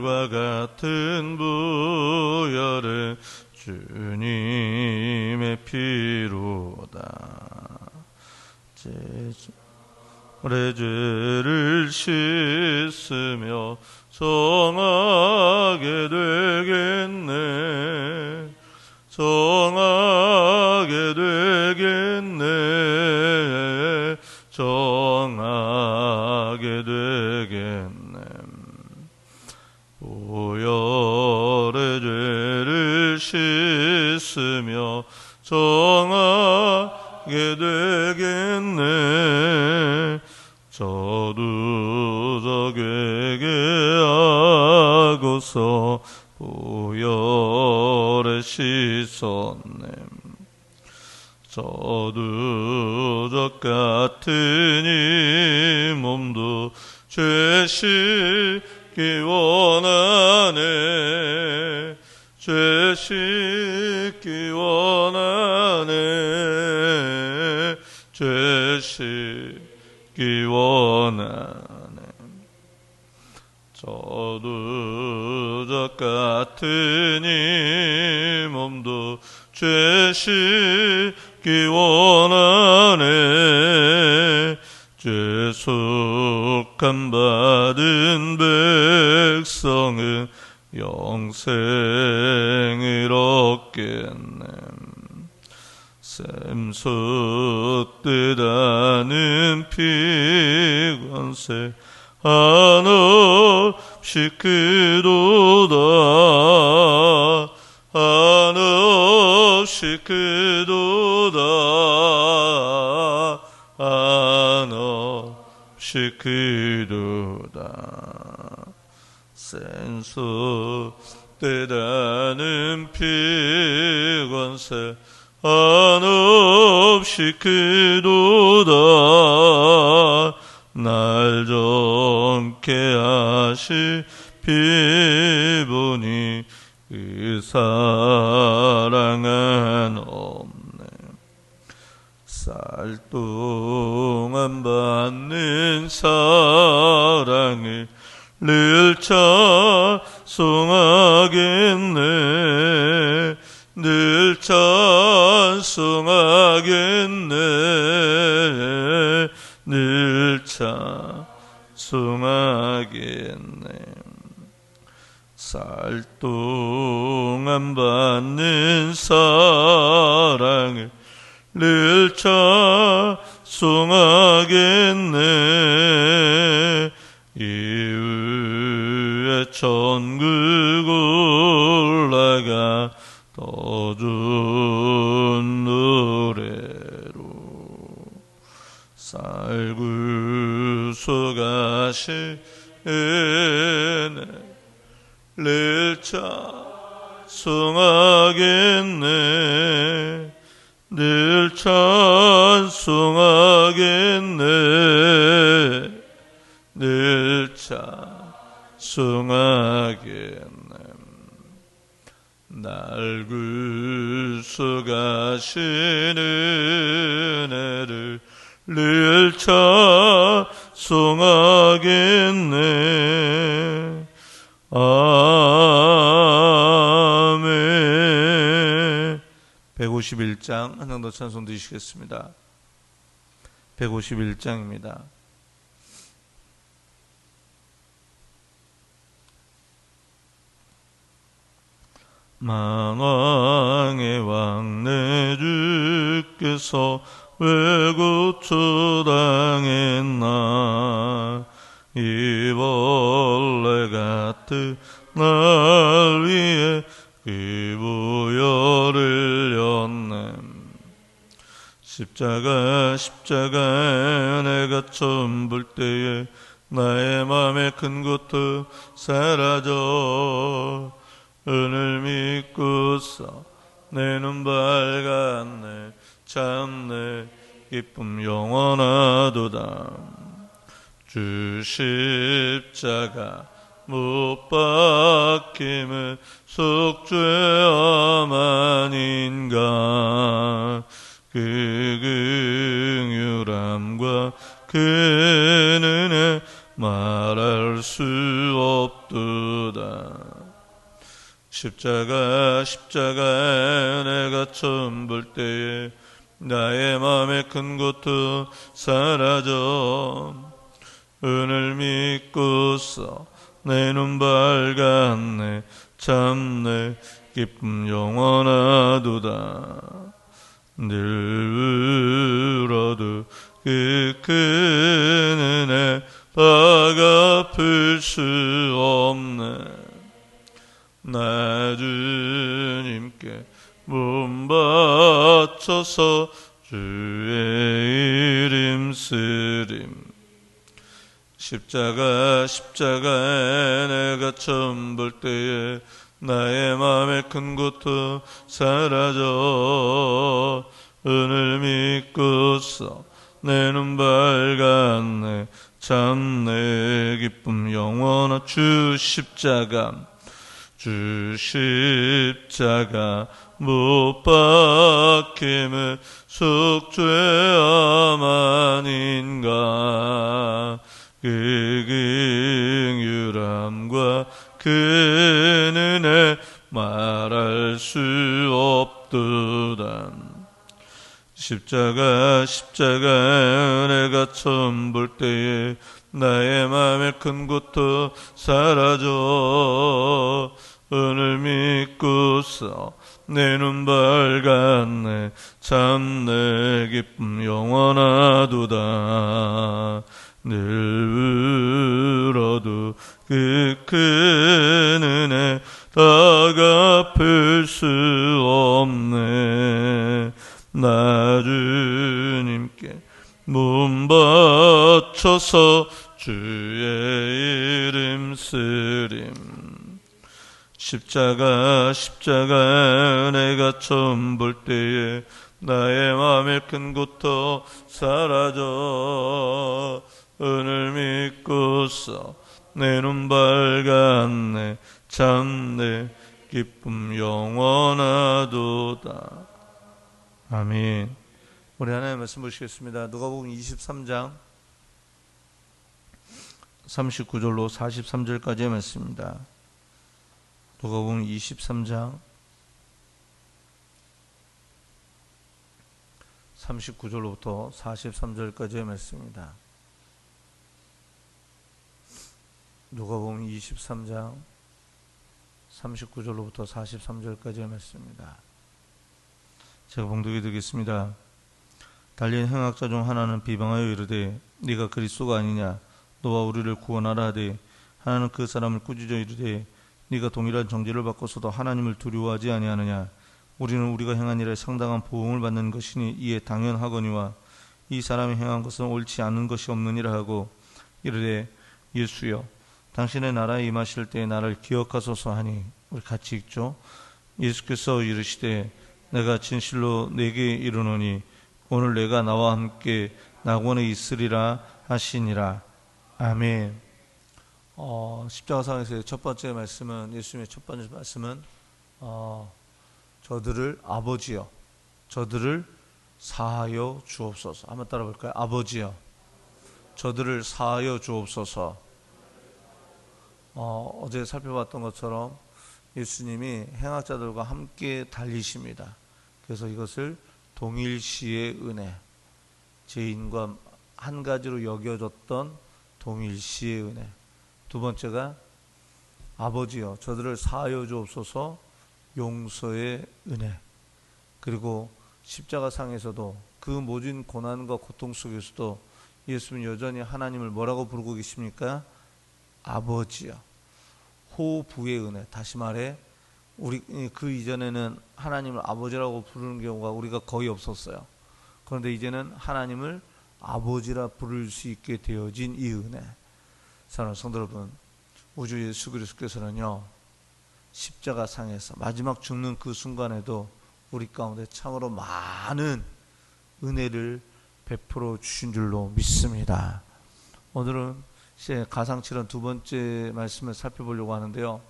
과 같은 부혈은 주님의 피로다. 내 죄를 씻으며 정하게 되겠네. 정하게 되겠네. 정하게 되겠네. 보혈의 죄를 씻으며 정하게 되겠네. 저두적에게 하고서 보혈에 씻었네. 저두적 같은 이 몸도 죄 씻기 원하네. 죄 씻기 원하네. 죄 씻기 원하네. 저두적 같은 이 몸도 죄 씻기 원하네. 죄속함 받은 백성은 영생을 얻겠네. 샘솟듯하는 피관세 한없이 크도다. 한없이 크도다. 한없이 크도다. 샘솟듯하는 피관세 한없이 크도다. 날 정케 하시 피보니 그 사랑은 없네. 쌀 동안 받는 사랑을 늘 찬송하겠네. 늘 찬송하겠네. 늘 찬송하겠네. 살 동안 받는 사랑을 늘 찬송하겠네. 이후에 천국 올라가 더 좋은 노래로 살구속하신 은혜 늘 찬송하겠네. 늘 찬송하겠네. 늘 찬송하겠네. 날 구속하신 은혜를 늘 찬송하겠네. 아멘. 151장 한 장 더 찬송 드리시겠습니다. 151장입니다. 만왕의 왕 내 주께서 왜 고초당했나. 이 벌레 같은 날 위해 그 보혈을 흘렸네. 십자가 내가 처음 볼 때에 나의 맘에 큰 고통 사라져. 은을 믿고서 내 눈 밝았네. 참내 기쁨 영원하도다. 주 십자가 못 박힘은 속죄함 아닌가. 그 긍휼함과 그 은혜 말할 수 없도다. 십자가 내가 처음 볼 때에 나의 마음의 큰 고통 사라져 은을 믿고서 내 눈 밝았네 참 내 기쁨 영원하도다 늘 울어도 그 큰 은혜 갚을 수 없네 나 주님께 몸 바쳐서 주의 이름 쓰림 십자가 내가 처음 볼 때에 나의 마음의 큰 고통 사라져 은을 믿고서 내 눈 밝았네 참 내 기쁨 영원한 주 십자가 못 박힘을 속죄함 아닌가 그 긍휼함과 그 은혜 말할 수 없도다 십자가 내가 처음 볼 때에 나의 마음의 큰 고통 사라져 은을 믿고서 내 눈 밝았네 참 내 기쁨 영원하도다 늘 울어도 그 큰 은혜 다 갚을 수 없네 나 주님께 몸 바쳐서 주의 이름 쓰림 십자가 내가 처음 볼 때에 나의 마음의 큰 고통 사라져 은을 믿고서 내 눈 밝았네 참 내 기쁨 영원하도다 아멘. 우리 하나님의 말씀 보시겠습니다. 누가복음 23장 39절로 43절까지의 말씀입니다. 누가복음 23장 39절로부터 43절까지의 말씀입니다. 누가복음 23장 39절로부터 43절까지의 말씀입니다. 제가 봉독해 드리겠습니다. 달린 행악자 중 하나는 비방하여 이르되 네가 그리스도가 아니냐 너와 우리를 구원하라 하되 하나는 그 사람을 꾸짖어 이르되 네가 동일한 정죄를 받고서도 하나님을 두려워하지 아니하느냐 우리는 우리가 행한 일에 상당한 보응을 받는 것이니 이에 당연하거니와 이 사람이 행한 것은 옳지 않은 것이 없느니라 하고 이르되 예수여 당신의 나라에 임하실 때에 나를 기억하소서 하니 우리 같이 읽죠. 예수께서 이르시되 내가 진실로 내게 이르노니 오늘 내가 나와 함께 낙원에 있으리라 하시니라. 아멘. 십자가상에서의 첫 번째 말씀은 예수님의 첫 번째 말씀은 저들을 아버지여 저들을 사하여 주옵소서. 한번 따라 볼까요? 아버지여 저들을 사하여 주옵소서. 어제 살펴봤던 것처럼 예수님이 행악자들과 함께 달리십니다. 그래서 이것을 동일시의 은혜, 죄인과 한 가지로 여겨졌던 동일시의 은혜. 두 번째가 아버지여 저들을 사하여 주옵소서 용서의 은혜. 그리고 십자가상에서도 그 모진 고난과 고통 속에서도 예수는 여전히 하나님을 뭐라고 부르고 계십니까? 아버지여. 호부의 은혜. 다시 말해 우리 그 이전에는 하나님을 아버지라고 부르는 경우가 우리가 거의 없었어요. 그런데 이제는 하나님을 아버지라 부를 수 있게 되어진 이 은혜. 사랑하는 성도 여러분, 우주 예수 그리스도께서는요 십자가상에서 마지막 죽는 그 순간에도 우리 가운데 참으로 많은 은혜를 베풀어 주신 줄로 믿습니다. 오늘은 가상칠한 두 번째 말씀을 살펴보려고 하는데요.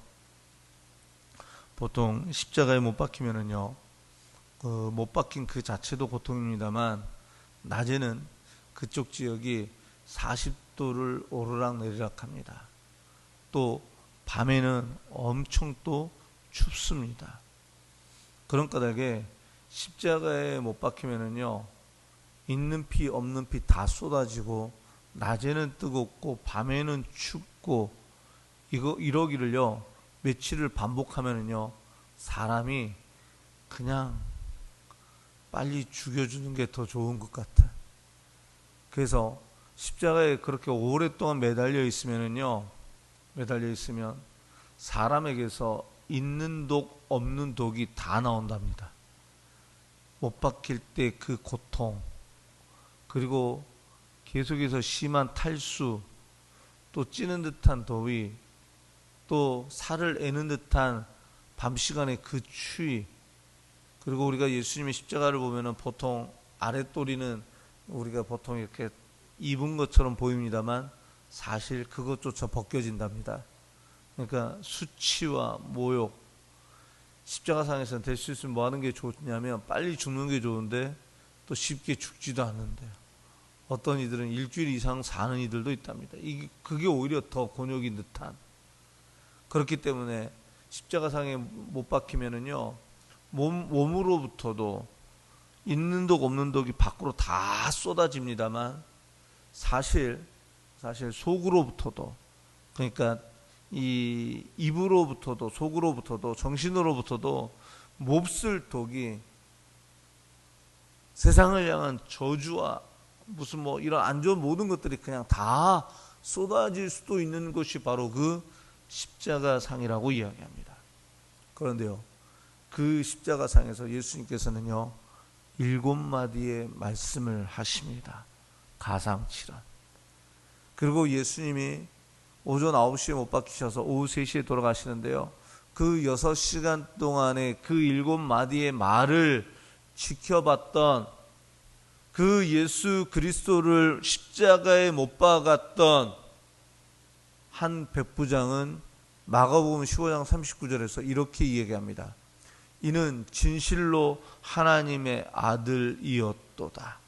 보통 십자가에 못 박히면은요, 못 박힌 그 자체도 고통입니다만, 낮에는 그쪽 지역이 40도를 오르락 내리락 합니다. 또 밤에는 엄청 또 춥습니다. 그런 까닭에 십자가에 못 박히면은요, 있는 피 없는 피 다 쏟아지고 낮에는 뜨겁고 밤에는 춥고 이러기를요 며칠을 반복하면은요 사람이 그냥 빨리 죽여주는 게 더 좋은 것 같아. 그래서 십자가에 그렇게 오랫동안 매달려 있으면 사람에게서 있는 독 없는 독이 다 나온답니다. 못 박힐 때 그 고통, 그리고 계속해서 심한 탈수, 또 찌는 듯한 더위, 또 살을 애는 듯한 밤 시간의 그 추위, 그리고 우리가 예수님의 십자가를 보면은 보통 아랫도리는 우리가 보통 이렇게 입은 것처럼 보입니다만 사실 그것조차 벗겨진답니다. 그러니까 수치와 모욕, 십자가상에서는 될 수 있으면 뭐 하는 게 좋냐면 빨리 죽는 게 좋은데 또 쉽게 죽지도 않는데요. 어떤 이들은 일주일 이상 사는 이들도 있답니다. 그게 오히려 더 곤욕인 듯한. 그렇기 때문에 십자가상에 못 박히면은요 몸으로부터도 있는 독 없는 독이 밖으로 다 쏟아집니다만 사실 속으로부터도, 그러니까 이 입으로부터도 속으로부터도 정신으로부터도 몹쓸 독이, 세상을 향한 저주와 무슨 뭐 이런 안 좋은 모든 것들이 그냥 다 쏟아질 수도 있는 것이 바로 그 십자가상이라고 이야기합니다. 그런데요, 그 십자가상에서 예수님께서는요 7마디의 말씀을 하십니다. 가상칠언. 그리고 예수님이 오전 9시에 못 박히셔서 오후 3시에 돌아가시는데요, 그 6시간 동안에 그 7마디의 말을 지켜봤던 그 예수 그리스도를 십자가에 못 박았던 한 백부장은 마가복음 15장 39절에서 이렇게 이야기합니다. 이는 진실로 하나님의 아들이었도다.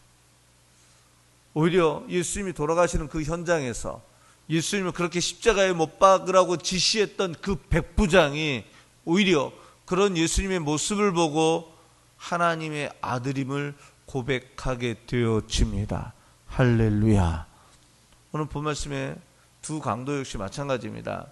오히려 예수님이 돌아가시는 그 현장에서 예수님을 그렇게 십자가에 못 박으라고 지시했던 그 백부장이 오히려 그런 예수님의 모습을 보고 하나님의 아들임을 고백하게 되어집니다. 할렐루야. 오늘 본 말씀에 두 강도 역시 마찬가지입니다.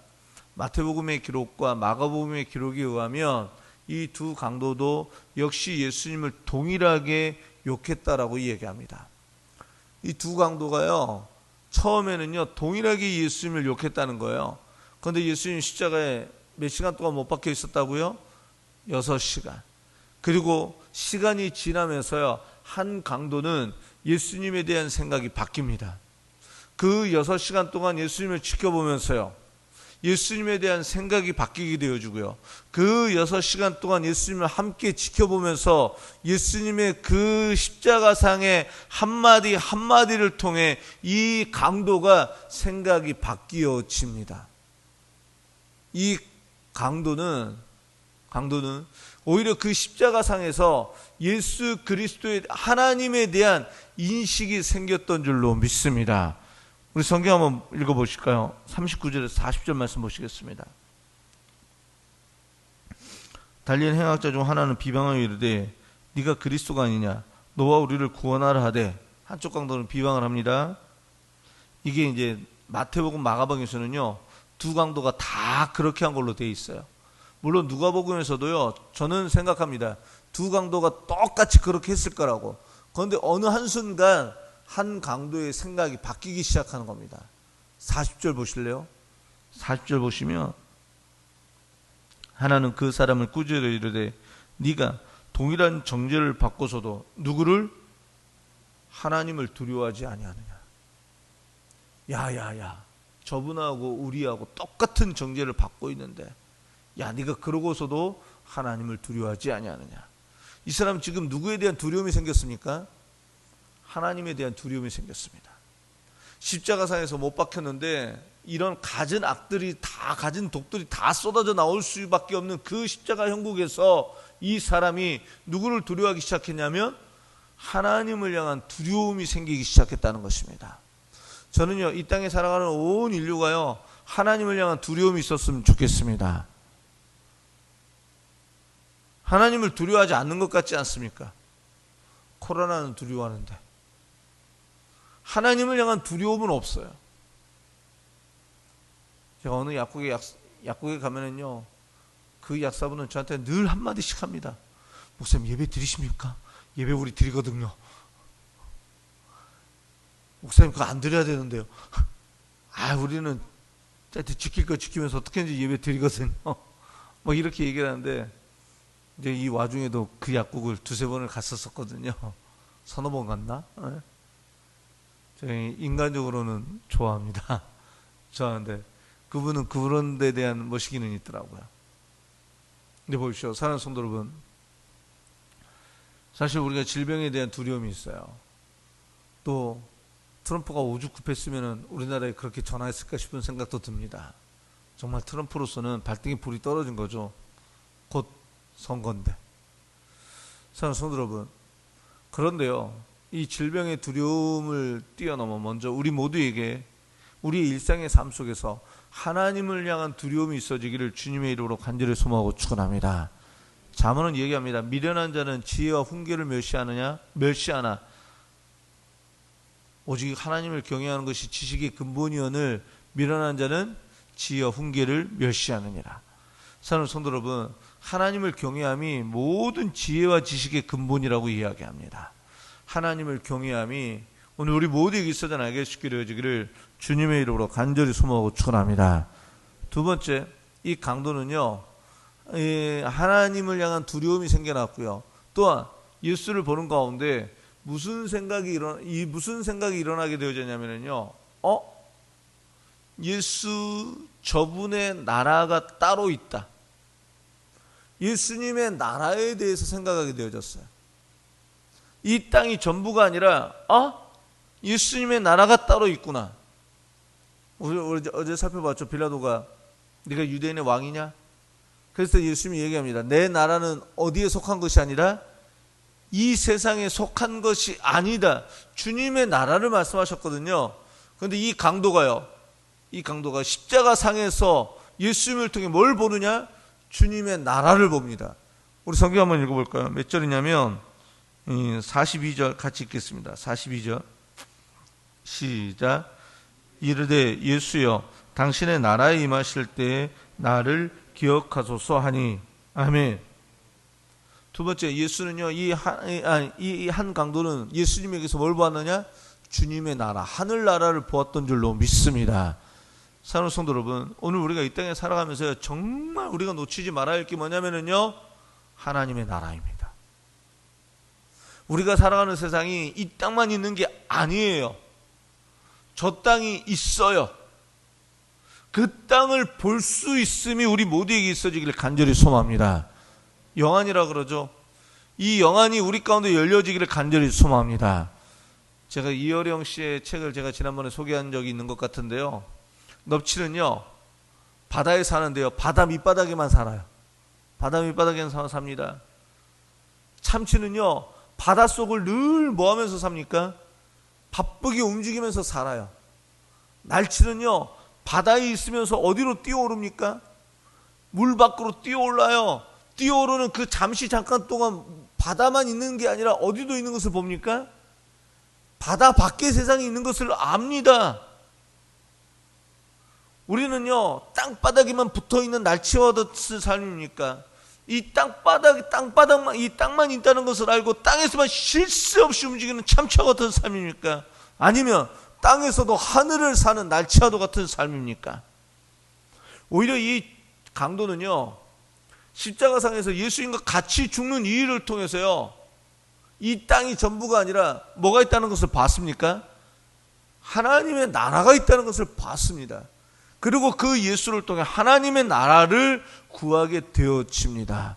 마태복음의 기록과 마가복음의 기록에 의하면 이 두 강도도 역시 예수님을 동일하게 욕했다라고 얘기합니다. 이 두 강도가요 처음에는요 동일하게 예수님을 욕했다는 거예요. 그런데 예수님 십자가에 몇 시간 동안 못 박혀 있었다고요? 6시간. 그리고 시간이 지나면서요 한 강도는 예수님에 대한 생각이 바뀝니다. 그 6시간 동안 예수님을 지켜보면서요 예수님에 대한 생각이 바뀌게 되어주고요, 그 6시간 동안 예수님을 함께 지켜보면서 예수님의 그 십자가상의 한마디 한마디를 통해 이 강도가 생각이 바뀌어집니다. 이 강도는 오히려 그 십자가상에서 예수 그리스도의 하나님에 대한 인식이 생겼던 줄로 믿습니다. 우리 성경 한번 읽어보실까요? 39절에서 40절 말씀 보시겠습니다. 달린 행악자 중 하나는 비방하여 이르되 네가 그리스도가 아니냐, 너와 우리를 구원하라 하되. 한쪽 강도는 비방을 합니다. 이게 이제 마태복음 마가복음에서는요 두 강도가 다 그렇게 한 걸로 되어 있어요. 물론 누가복음에서도요 저는 생각합니다 두 강도가 똑같이 그렇게 했을 거라고. 그런데 어느 한순간 한 강도의 생각이 바뀌기 시작하는 겁니다. 40절 보실래요? 40절 보시면 하나는 그 사람을 꾸짖어 이르되 네가 동일한 정죄를 받고서도 누구를? 하나님을 두려워하지 아니하느냐. 야야야, 저분하고 우리하고 똑같은 정죄를 받고 있는데 야 네가 그러고서도 하나님을 두려워하지 아니하느냐. 이 사람 지금 누구에 대한 두려움이 생겼습니까? 하나님에 대한 두려움이 생겼습니다. 십자가상에서 못 박혔는데 이런 갖은 악들이 다, 가진 독들이 다 쏟아져 나올 수밖에 없는 그 십자가 형국에서 이 사람이 누구를 두려워하기 시작했냐면 하나님을 향한 두려움이 생기기 시작했다는 것입니다. 저는요 이 땅에 살아가는 온 인류가요 하나님을 향한 두려움이 있었으면 좋겠습니다. 하나님을 두려워하지 않는 것 같지 않습니까? 코로나는 두려워하는데 하나님을 향한 두려움은 없어요. 제가 어느 약국에 가면은요, 그 약사분은 저한테 늘 한마디씩 합니다. 목사님, 예배 드리십니까? 예배 우리 드리거든요. 목사님, 그거 안 드려야 되는데요. 우리는 지킬 거 지키면서 어떻게든지 예배 드리거든요. 뭐 이렇게 얘기를 하는데, 이제 이 와중에도 그 약국을 두세 번을 갔었거든요. 서너 번 갔나? 저희 인간적으로는 좋아합니다. 좋아하는데 그분은 그런 데 대한 멋이기는 있더라고요. 근데 보십시오, 사랑하는 성도 여러분, 사실 우리가 질병에 대한 두려움이 있어요. 또 트럼프가 오죽급했으면 우리나라에 그렇게 전화했을까 싶은 생각도 듭니다. 정말 트럼프로서는 발등에 불이 떨어진 거죠. 곧 선거인데. 사랑하는 성도 여러분, 그런데요, 이 질병의 두려움을 뛰어넘어 먼저 우리 모두에게 우리의 일상의 삶 속에서 하나님을 향한 두려움이 있어지기를 주님의 이름으로 간절히 소망하고 축원합니다. 잠언은 얘기합니다. 미련한 자는 지혜와 훈계를 멸시하나 오직 하나님을 경외하는 것이 지식의 근본이오늘 미련한 자는 지혜와 훈계를 멸시하느니라. 사랑하는 성도 여러분, 하나님을 경외함이 모든 지혜와 지식의 근본이라고 이야기합니다. 하나님을 경외함이 오늘 우리 모두에게 있어져 나게 쉽게 되어지기를 주님의 이름으로 간절히 소망하고 축원합니다. 두 번째, 이 강도는요, 하나님을 향한 두려움이 생겨났고요. 또한 예수를 보는 가운데 무슨 생각이 일어나게 되어졌냐면요, 예수 저분의 나라가 따로 있다. 예수님의 나라에 대해서 생각하게 되어졌어요. 이 땅이 전부가 아니라 예수님의 나라가 따로 있구나. 우리 어제 살펴봤죠. 빌라도가 네가 유대인의 왕이냐? 그래서 예수님이 얘기합니다. 내 나라는 어디에 속한 것이 아니라 이 세상에 속한 것이 아니다. 주님의 나라를 말씀하셨거든요. 그런데 이 강도가 십자가 상에서 예수님을 통해 뭘 보느냐? 주님의 나라를 봅니다. 우리 성경 한번 읽어볼까요? 몇 절이냐면 42절 같이 읽겠습니다. 42절 시작. 이르되 예수여 당신의 나라에 임하실 때에 나를 기억하소서 하니. 아멘. 두 번째, 예수는요, 이 한 강도는 예수님에게서 뭘 보았느냐? 주님의 나라, 하늘나라를 보았던 줄로 믿습니다. 사랑하는 성도 여러분, 오늘 우리가 이 땅에 살아가면서 정말 우리가 놓치지 말아야 할 게 뭐냐면요, 하나님의 나라입니다. 우리가 살아가는 세상이 이 땅만 있는 게 아니에요. 저 땅이 있어요. 그 땅을 볼 수 있음이 우리 모두에게 있어지기를 간절히 소망합니다. 영안이라 그러죠. 이 영안이 우리 가운데 열려지기를 간절히 소망합니다. 제가 이어령 씨의 책을 제가 지난번에 소개한 적이 있는 것 같은데요. 넙치는요, 바다에 사는데요, 바다 밑바닥에만 살아요. 바다 밑바닥에만 삽니다. 참치는요, 바닷속을 늘 뭐 하면서 삽니까? 바쁘게 움직이면서 살아요. 날치는요, 바다에 있으면서 어디로 뛰어오릅니까? 물 밖으로 뛰어올라요. 뛰어오르는 그 잠깐 동안 바다만 있는 게 아니라 어디도 있는 것을 봅니까? 바다 밖에 세상에 있는 것을 압니다. 우리는요, 땅바닥에만 붙어있는 날치와 같은 삶입니까? 이 땅바닥만, 이 땅만 있다는 것을 알고 땅에서만 쉴 새 없이 움직이는 참치와 같은 삶입니까? 아니면 땅에서도 하늘을 사는 날치와도 같은 삶입니까? 오히려 이 강도는요, 십자가상에서 예수님과 같이 죽는 이 일을 통해서요, 이 땅이 전부가 아니라 뭐가 있다는 것을 봤습니까? 하나님의 나라가 있다는 것을 봤습니다. 그리고 그 예수를 통해 하나님의 나라를 구하게 되어집니다.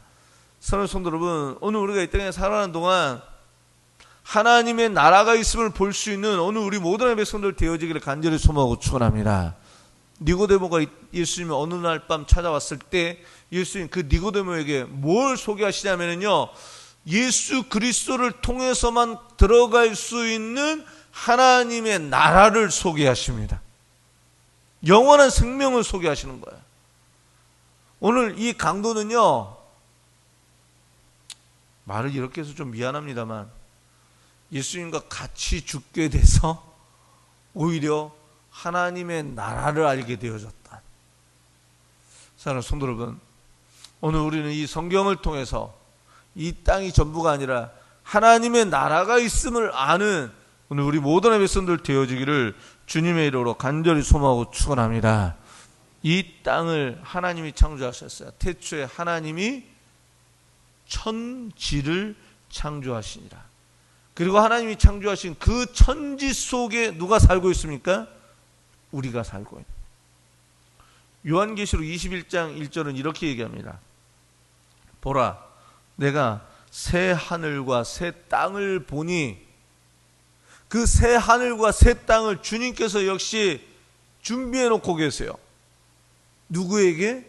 사랑하는 성도 여러분, 오늘 우리가 이 땅에 살아가는 동안 하나님의 나라가 있음을 볼 수 있는 오늘 우리 모든 백성들 되어지기를 간절히 소망하고 축원합니다. 니고데모가 예수님이 어느 날 밤 찾아왔을 때 예수님 그 니고데모에게 뭘 소개하시냐면요, 예수 그리스도를 통해서만 들어갈 수 있는 하나님의 나라를 소개하십니다. 영원한 생명을 소개하시는 거예요. 오늘 이 강도는요, 말을 이렇게 해서 좀 미안합니다만 예수님과 같이 죽게 돼서 오히려 하나님의 나라를 알게 되어졌다. 사랑하는 성도 여러분, 오늘 우리는 이 성경을 통해서 이 땅이 전부가 아니라 하나님의 나라가 있음을 아는 오늘 우리 모든 백성들 되어지기를 주님의 이름으로 간절히 소망하고 축원합니다. 이 땅을 하나님이 창조하셨어요. 태초에 하나님이 천지를 창조하시니라. 그리고 하나님이 창조하신 그 천지 속에 누가 살고 있습니까? 우리가 살고 있는. 요한계시록 21장 1절은 이렇게 얘기합니다. 보라, 내가 새 하늘과 새 땅을 보니, 그 새 하늘과 새 땅을 주님께서 역시 준비해 놓고 계세요. 누구에게?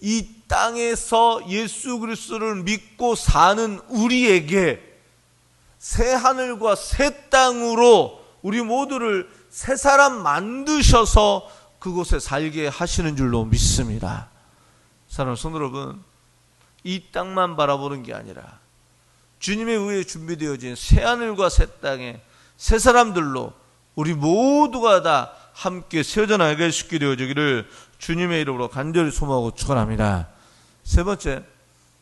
이 땅에서 예수 그리스도를 믿고 사는 우리에게 새 하늘과 새 땅으로 우리 모두를 새 사람 만드셔서 그곳에 살게 하시는 줄로 믿습니다. 사랑하는 성도 여러분, 이 땅만 바라보는 게 아니라 주님에 의해 준비되어진 새 하늘과 새 땅에 새 사람들로 우리 모두가 다 함께 세워져 나가게 쉽게 되어지기를 주님의 이름으로 간절히 소망하고 축원합니다. 세 번째,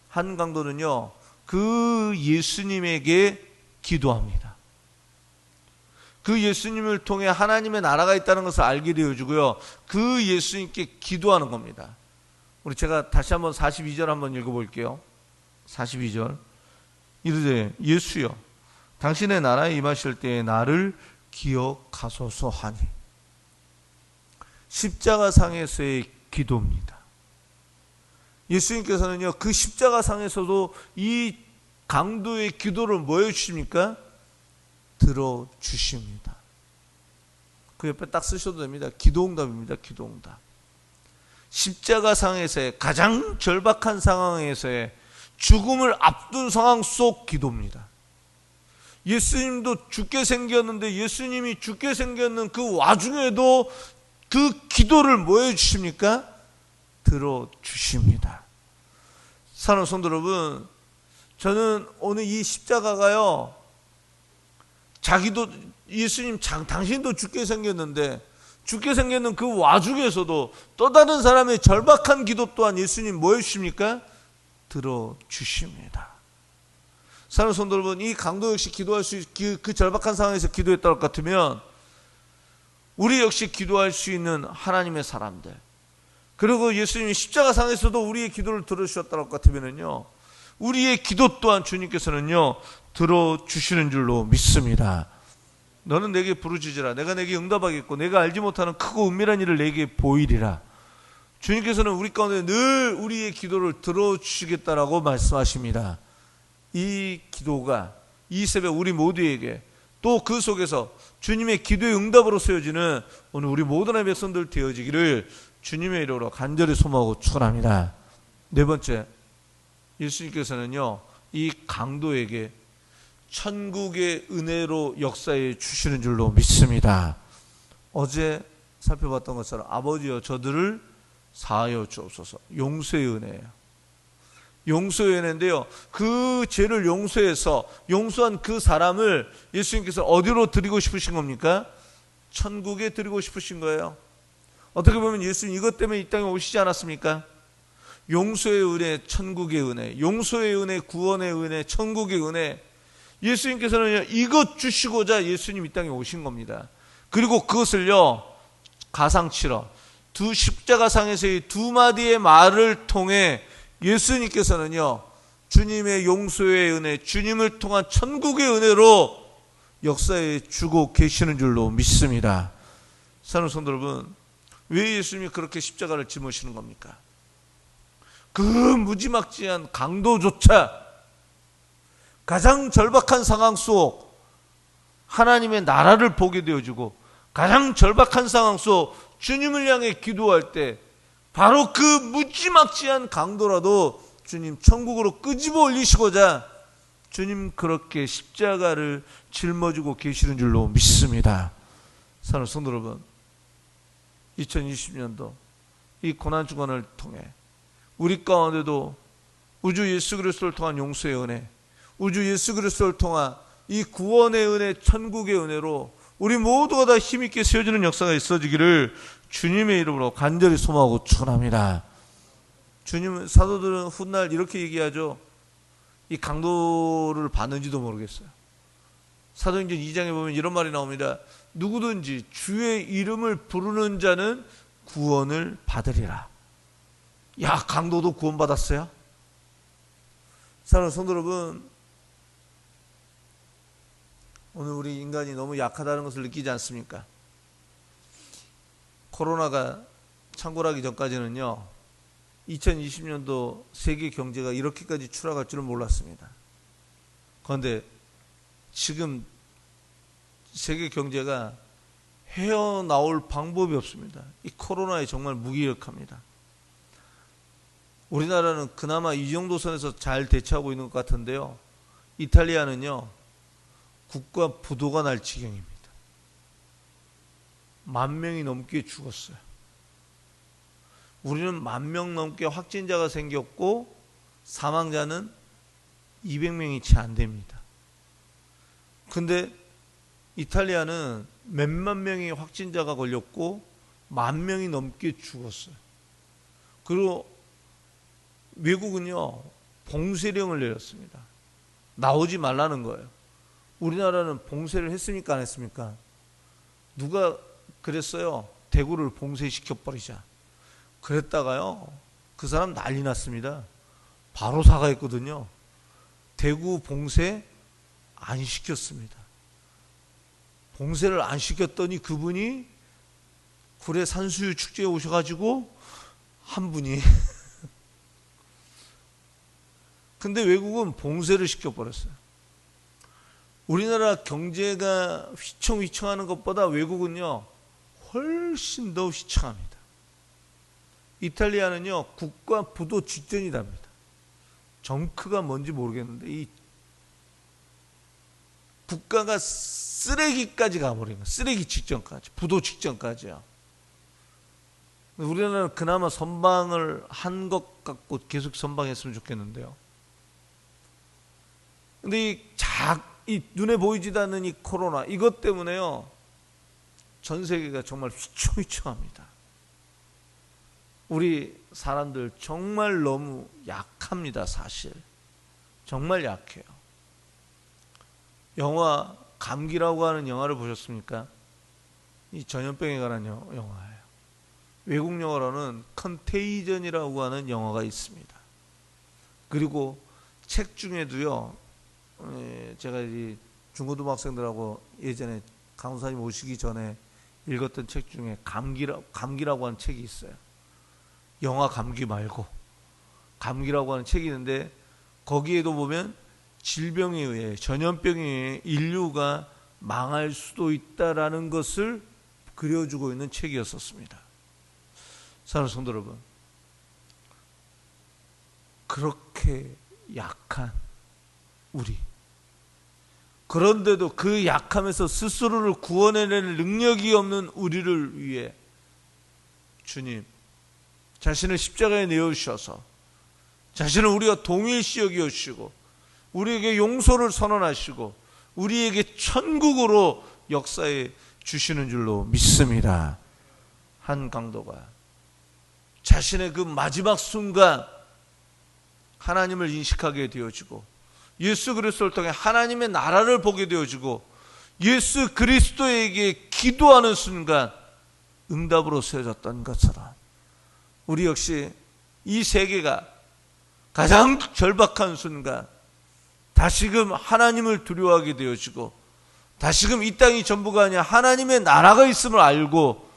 한 강도는요, 그 예수님에게 기도합니다. 그 예수님을 통해 하나님의 나라가 있다는 것을 알게 되어주고요, 그 예수님께 기도하는 겁니다. 우리 제가 다시 한번 42절 한번 읽어볼게요. 42절. 이르되 예수여, 당신의 나라에 임하실 때에 나를 기억하소서 하니. 십자가상에서의 기도입니다. 예수님께서는요, 그 십자가상에서도 이 강도의 기도를 뭐 해주십니까? 들어주십니다. 그 옆에 딱 쓰셔도 됩니다. 기도응답입니다. 기도응답. 십자가상에서의 가장 절박한 상황에서의 죽음을 앞둔 상황 속 기도입니다. 예수님도 죽게 생겼는데, 예수님이 죽게 생겼는 그 와중에도 그 기도를 뭐 해주십니까? 들어주십니다. 사랑하는 성도 여러분, 저는 오늘 이 십자가가요, 자기도, 예수님 당신도 죽게 생겼는데, 죽게 생겼는 그 와중에서도 또 다른 사람의 절박한 기도 또한 예수님 뭐 해주십니까? 들어주십니다. 사랑하는 성도 여러분, 이 강도 역시 기도할 수, 그 절박한 상황에서 기도했다 할 것 같으면 우리 역시 기도할 수 있는 하나님의 사람들, 그리고 예수님이 십자가상에서도 우리의 기도를 들어주셨다 할 것 같으면요, 우리의 기도 또한 주님께서는요 들어주시는 줄로 믿습니다. 너는 내게 부르짖으라, 내가 내게 응답하겠고 내가 알지 못하는 크고 은밀한 일을 내게 보이리라. 주님께서는 우리 가운데 늘 우리의 기도를 들어주시겠다라고 말씀하십니다. 이 기도가 이 새벽 우리 모두에게, 또 그 속에서 주님의 기도의 응답으로 쓰여지는 오늘 우리 모든 백성들 되어지기를 주님의 이름으로 간절히 소망하고 축원합니다. 네 번째, 예수님께서는요 이 강도에게 천국의 은혜로 역사해 주시는 줄로 믿습니다. 어제 살펴봤던 것처럼 아버지여 저들을 사하여 주옵소서. 용서의 은혜예요. 용서의 은혜인데요, 그 죄를 용서해서 용서한 그 사람을 예수님께서 어디로 드리고 싶으신 겁니까? 천국에 드리고 싶으신 거예요. 어떻게 보면 예수님 이것 때문에 이 땅에 오시지 않았습니까? 용서의 은혜, 천국의 은혜, 용서의 은혜, 구원의 은혜, 천국의 은혜. 예수님께서는 이것 주시고자 예수님 이 땅에 오신 겁니다. 그리고 그것을요 가상치러 두 십자가상에서의 두 마디의 말을 통해 예수님께서는요 주님의 용서의 은혜, 주님을 통한 천국의 은혜로 역사에 주고 계시는 줄로 믿습니다. 사랑하는 성도 여러분, 왜 예수님이 그렇게 십자가를 짊으시는 겁니까? 그 무지막지한 강도조차 가장 절박한 상황 속 하나님의 나라를 보게 되어주고, 가장 절박한 상황 속 주님을 향해 기도할 때 바로 그 무지막지한 강도라도 주님 천국으로 끄집어 올리시고자 주님 그렇게 십자가를 짊어지고 계시는 줄로 믿습니다. 사랑하는 성도 여러분, 2020년도 이 고난 주간을 통해 우리 가운데도 우주 예수 그리스도를 통한 용서의 은혜, 우주 예수 그리스도를 통한 이 구원의 은혜, 천국의 은혜로 우리 모두가 다 힘있게 세워지는 역사가 있어지기를 주님의 이름으로 간절히 소망하고 축원합니다. 주님은, 사도들은 훗날 이렇게 얘기하죠. 이 강도를 받는지도 모르겠어요. 사도행전 2장에 보면 이런 말이 나옵니다. 누구든지 주의 이름을 부르는 자는 구원을 받으리라. 야, 강도도 구원받았어요? 사랑하는 성도 여러분, 오늘 우리 인간이 너무 약하다는 것을 느끼지 않습니까? 코로나가 창궐하기 전까지는요, 2020년도 세계 경제가 이렇게까지 추락할 줄은 몰랐습니다. 그런데 지금 세계 경제가 헤어나올 방법이 없습니다. 이 코로나에 정말 무기력합니다. 우리나라는 그나마 이 정도 선에서 잘 대처하고 있는 것 같은데요, 이탈리아는요 국가 부도가 날 지경입니다. 10,000명이 넘게 죽었어요. 우리는 10,000명 넘게 확진자가 생겼고 사망자는 200명이 채 안 됩니다. 근데 이탈리아는 몇만 명의 확진자가 걸렸고 10,000명이 넘게 죽었어요. 그리고 외국은요 봉쇄령을 내렸습니다. 나오지 말라는 거예요. 우리나라는 봉쇄를 했습니까, 안 했습니까? 누가 그랬어요? 대구를 봉쇄시켜버리자. 그랬다가요 그 사람 난리 났습니다. 바로 사과했거든요. 대구 봉쇄 안 시켰습니다. 봉쇄를 안 시켰더니 그분이 구례 산수유 축제에 오셔가지고 한 분이 근데 외국은 봉쇄를 시켜버렸어요. 우리나라 경제가 휘청휘청하는 것보다 외국은요 훨씬 더 휘청합니다. 이탈리아는요 국가 부도 직전이답니다. 정크가 뭔지 모르겠는데 이 국가가 쓰레기까지 가버린 거예요. 쓰레기 직전까지, 부도 직전까지요. 우리나라는 그나마 선방을 한 것 같고 계속 선방했으면 좋겠는데요. 근데 이 눈에 보이지도 않는 이 코로나, 이것 때문에요 전 세계가 정말 휘청휘청합니다. 우리 사람들 정말 너무 약합니다. 사실 정말 약해요. 영화 감기라고 하는 영화를 보셨습니까? 이 전염병에 관한 영화예요. 외국 영어로는 컨테이전이라고 하는 영화가 있습니다. 그리고 책 중에도요, 제가 이 중고등학생들하고 예전에 강사님 오시기 전에 읽었던 책 중에 감기라고 하는 책이 있어요. 영화 감기 말고 감기라고 하는 책이 있는데 거기에도 보면 질병에 의해, 전염병에 의해 인류가 망할 수도 있다라는 것을 그려주고 있는 책이었었습니다. 사랑하는 성도 여러분, 그렇게 약한 우리, 그런데도 그 약함에서 스스로를 구원해낼 능력이 없는 우리를 위해 주님 자신을 십자가에 내어주셔서 자신을 우리가 동일시 여겨주시고 우리에게 용서를 선언하시고 우리에게 천국으로 역사해 주시는 줄로 믿습니다. 한 강도가 자신의 그 마지막 순간 하나님을 인식하게 되어지고 예수 그리스도를 통해 하나님의 나라를 보게 되어지고 예수 그리스도에게 기도하는 순간 응답으로 세워졌던 것처럼 우리 역시 이 세계가 가장 절박한 순간 다시금 하나님을 두려워하게 되어지고 다시금 이 땅이 전부가 아니라 하나님의 나라가 있음을 알고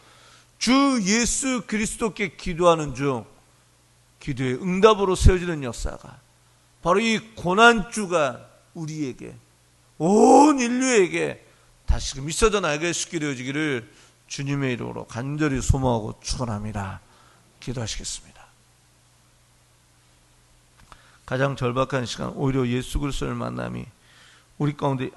주 예수 그리스도께 기도하는 중 기도의 응답으로 세워지는 역사가 바로 이 고난주가 우리에게 온 인류에게 다시금 있어져 나게 쉽게 되어지기를 주님의 이름으로 간절히 소망하고 축원합니다. 기도하시겠습니다. 가장 절박한 시간 오히려 예수 그리스도를 만남이 우리 가운데